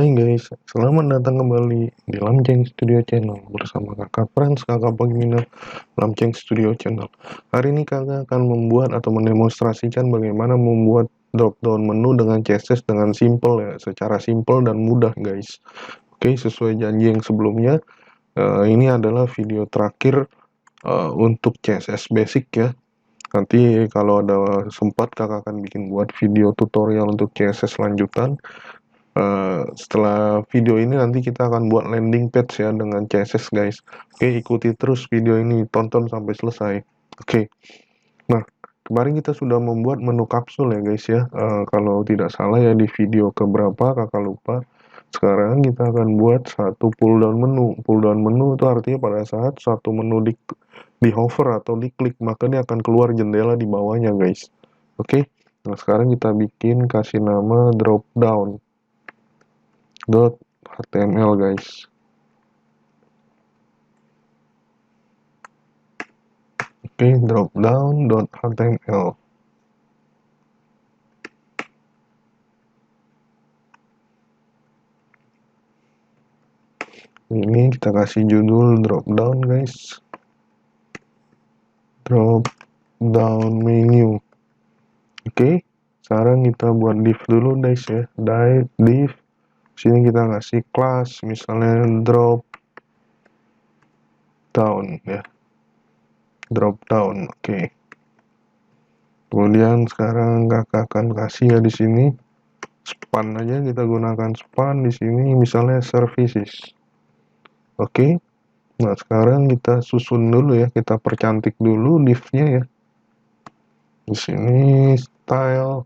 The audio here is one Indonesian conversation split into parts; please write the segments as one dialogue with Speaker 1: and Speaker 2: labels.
Speaker 1: Hai guys, selamat datang kembali di Lamceng Studio Channel bersama kakak Frans, kakak Pagmina, Lamceng Studio Channel. Hari ini kakak akan membuat atau mendemonstrasikan bagaimana membuat drop down menu dengan CSS dengan simple ya, secara simple dan mudah guys. Oke, sesuai janji yang sebelumnya, ini adalah video terakhir untuk CSS basic ya. Nanti kalau ada sempat kakak akan buat video tutorial untuk CSS lanjutan. Setelah video ini nanti kita akan buat landing page ya dengan CSS guys. Oke, ikuti terus video ini, tonton sampai selesai. Oke, nah kemarin kita sudah membuat menu kapsul ya guys ya. Kalau tidak salah ya di video keberapa kakak lupa. Sekarang kita akan buat satu pull down menu. Pull down menu itu artinya pada saat satu menu di hover atau diklik maka dia akan keluar jendela di bawahnya guys. Oke, nah sekarang kita kasih nama drop down .html guys. Oke, dropdown.html. Ini kita kasih judul dropdown guys. Dropdown menu. Oke, sekarang kita buat div dulu guys ya. Div. Sini kita kasih class misalnya drop down ya. Drop down. Oke. Kemudian sekarang kakak akan kasih ya di sini span aja, kita gunakan span di sini misalnya services. Oke. Nah, sekarang kita susun dulu ya, kita percantik dulu div-nya ya. Di sini style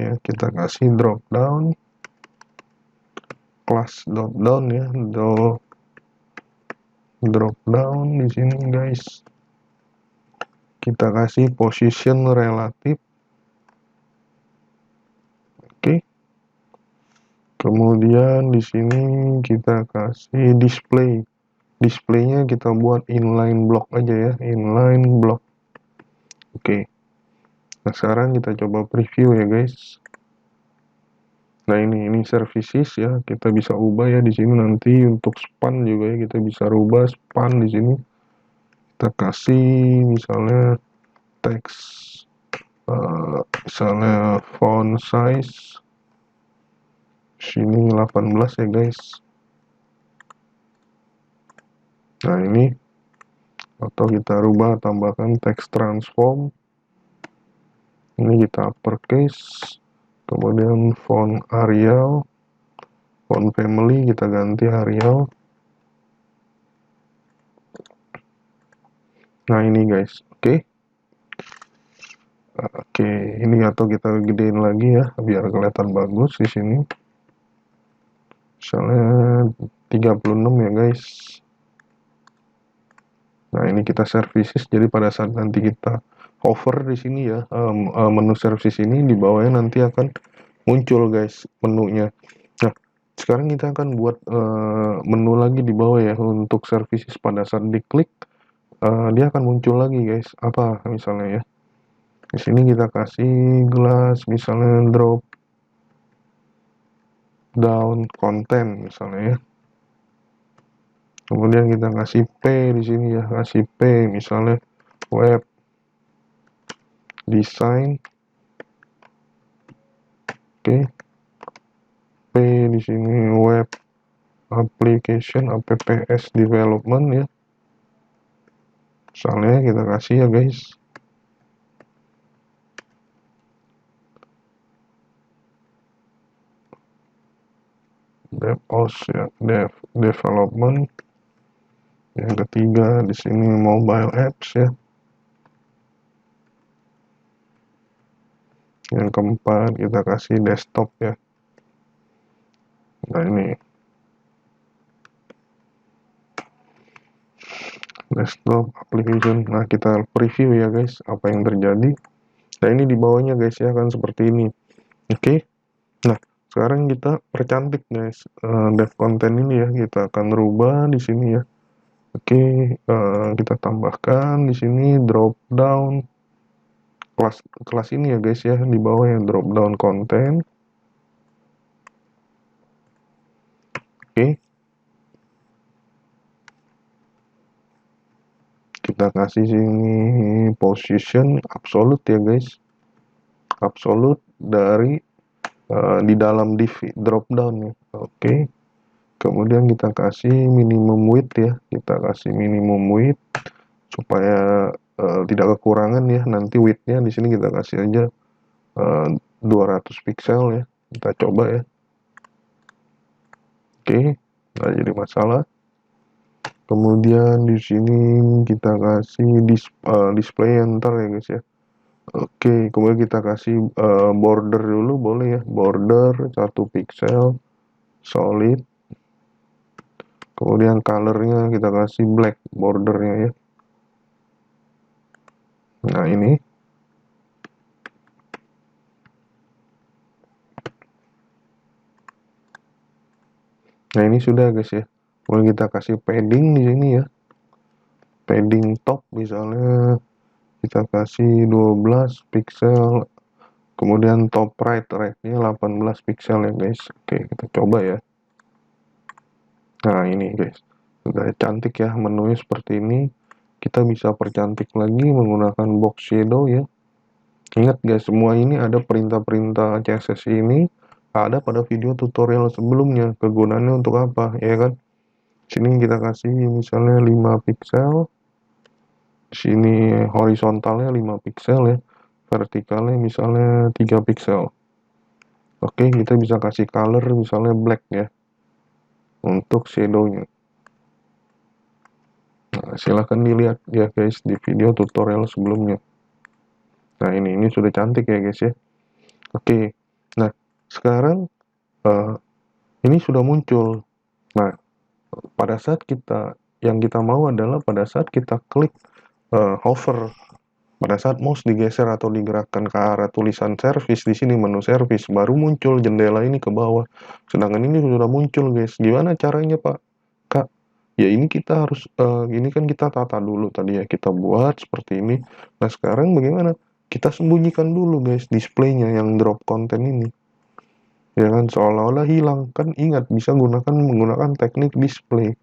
Speaker 1: ya, kita kasih drop down class drop down ya, drop down di sini guys. Kita kasih position relatif. Oke. Kemudian di sini kita kasih display. Displaynya kita buat inline block aja ya, inline block. Oke. Nah, sekarang kita coba preview ya guys. Nah, ini services ya, kita bisa ubah ya di sini nanti untuk span juga ya, kita bisa rubah span di sini. Kita kasih misalnya teks misalnya font size sini 18 ya guys. Nah, ini atau kita rubah tambahkan teks transform. Ini kita uppercase. Kemudian font Arial, font family kita ganti Arial. Nah, ini guys, oke. Oke, ini atau kita gedein lagi ya biar kelihatan bagus di sini. Misalnya 36 ya guys. Nah, ini kita services, jadi pada saat nanti kita hover di sini ya, menu services ini di bawahnya nanti akan muncul guys menunya. Nah, sekarang kita akan buat menu lagi di bawah ya untuk services. Pada saat diklik dia akan muncul lagi guys. Apa misalnya ya, di sini kita kasih gelas misalnya drop down content misalnya ya. Kemudian kita kasih P di sini ya, kasih P misalnya web design. Oke. P di sini web application apps development ya. Misalnya kita kasih ya guys. DevOps ya, development. Yang ketiga di sini mobile apps ya. Yang keempat kita kasih desktop ya. Nah, ini desktop application. Nah, kita preview ya guys apa yang terjadi. Nah, ini di bawahnya guys ya kan seperti ini. Oke. Nah, sekarang kita percantik guys dev content ini ya, kita akan rubah di sini ya. Oke, kita tambahkan di sini drop down kelas ini ya guys ya, di bawah yang drop down content. Oke, kita kasih sini position absolute ya guys, absolute dari di dalam div drop down ya. Oke, kemudian kita kasih minimum width ya, kita kasih minimum width supaya tidak kekurangan ya. Nanti widthnya di sini kita kasih aja 200 pixel ya, kita coba ya. Oke, nggak jadi masalah. Kemudian di sini kita kasih display enter ya guys ya. Oke, kemudian kita kasih border dulu boleh ya, border 1 pixel solid. Kemudian colornya kita kasih black bordernya ya. Nah ini, sudah guys ya. Kemudian kita kasih padding di sini ya, padding top misalnya kita kasih 12 pixel. Kemudian top right-nya 18 pixel ya guys. Oke, kita coba ya. Nah ini guys, sudah cantik ya menunya seperti ini. Kita bisa percantik lagi menggunakan box shadow ya. Ingat guys, semua ini ada perintah-perintah CSS ini ada pada video tutorial sebelumnya. Kegunaannya untuk apa ya kan? Sini kita kasih misalnya 5 pixel. Sini horizontalnya 5 pixel ya. Vertikalnya misalnya 3 pixel. Oke, kita bisa kasih color misalnya black ya untuk shadownya. Nah, silahkan dilihat ya guys di video tutorial sebelumnya. Nah ini sudah cantik ya guys ya. Oke, nah sekarang ini sudah muncul. Nah pada saat yang kita mau adalah pada saat kita klik hover, pada saat mouse digeser atau digerakkan ke arah tulisan service di sini menu service baru muncul jendela ini ke bawah. Sedangkan ini sudah muncul guys. Gimana caranya Pak? Kak, ya ini kita harus ini kan kita tata dulu tadi ya, kita buat seperti ini. Nah sekarang bagaimana? Kita sembunyikan dulu guys displaynya yang drop konten ini. Ya kan seolah-olah hilang. Kan ingat bisa menggunakan teknik display.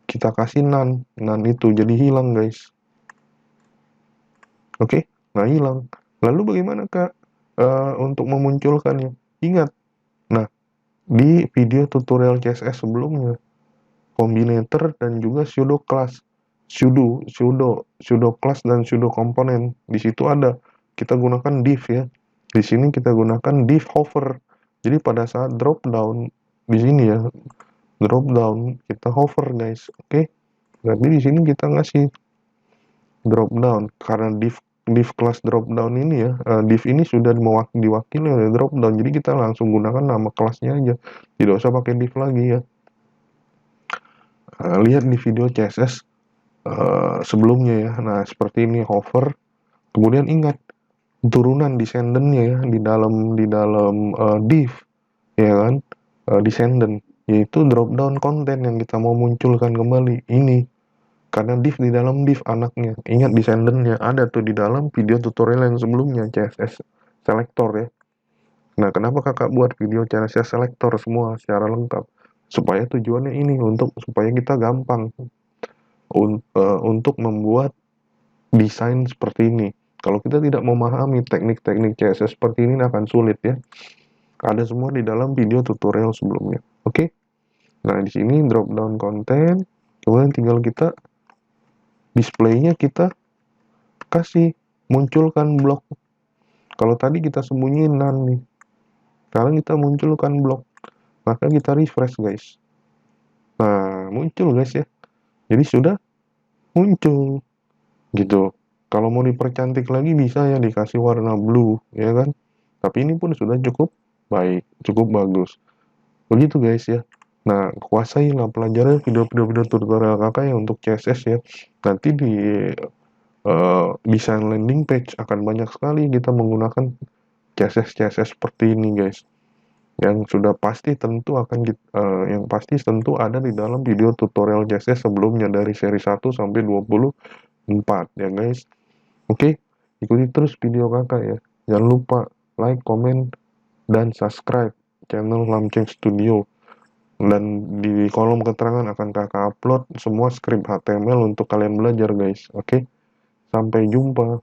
Speaker 1: Kita kasih none itu jadi hilang guys. Oke, nah hilang. Lalu bagaimana Kak untuk memunculkannya? Ingat, nah di video tutorial CSS sebelumnya, combinator dan juga pseudo class, pseudo class dan pseudo komponen. Di situ ada kita gunakan div ya. Di sini kita gunakan div hover. Jadi pada saat drop down di sini ya, drop down kita hover guys. Oke. Berarti di sini kita ngasih drop down karena div class drop down ini ya, div ini sudah diwakili oleh drop down. Jadi kita langsung gunakan nama kelasnya aja. Tidak usah pakai div lagi ya. Lihat di video CSS sebelumnya ya. Nah, seperti ini hover. Kemudian ingat turunan descendant-nya ya di dalam div ya kan, descendant yaitu drop down konten yang kita mau munculkan kembali ini. Karena div di dalam div anaknya. Ingat descendant-nya ada tuh di dalam video tutorial yang sebelumnya CSS selector ya. Nah, kenapa kakak buat video CSS selector semua secara lengkap? Supaya tujuannya ini supaya kita gampang untuk membuat desain seperti ini. Kalau kita tidak memahami teknik-teknik CSS seperti ini akan sulit ya. Ada semua di dalam video tutorial sebelumnya. Oke. Nah, di sini drop down konten, kemudian tinggal kita displaynya kita kasih munculkan blok. Kalau tadi kita sembunyiin none nih. Sekarang kita munculkan blok. Maka kita refresh guys. Nah, muncul guys ya. Jadi sudah muncul gitu. Kalau mau dipercantik lagi bisa ya dikasih warna blue ya kan. Tapi ini pun sudah cukup baik, cukup bagus. Begitu guys ya. Nah, kuasailah pelajari video-video tutorial kakak ya untuk CSS ya. Nanti di desain landing page akan banyak sekali kita menggunakan CSS seperti ini guys. Yang sudah pasti tentu yang pasti tentu ada di dalam video tutorial CSS sebelumnya dari seri 1 sampai 24 ya guys. Oke, ikuti terus video kakak ya. Jangan lupa like, comment, dan subscribe channel Lamceng Studio. Dan di kolom keterangan akan kakak upload semua skrip HTML untuk kalian belajar guys. Oke, sampai jumpa.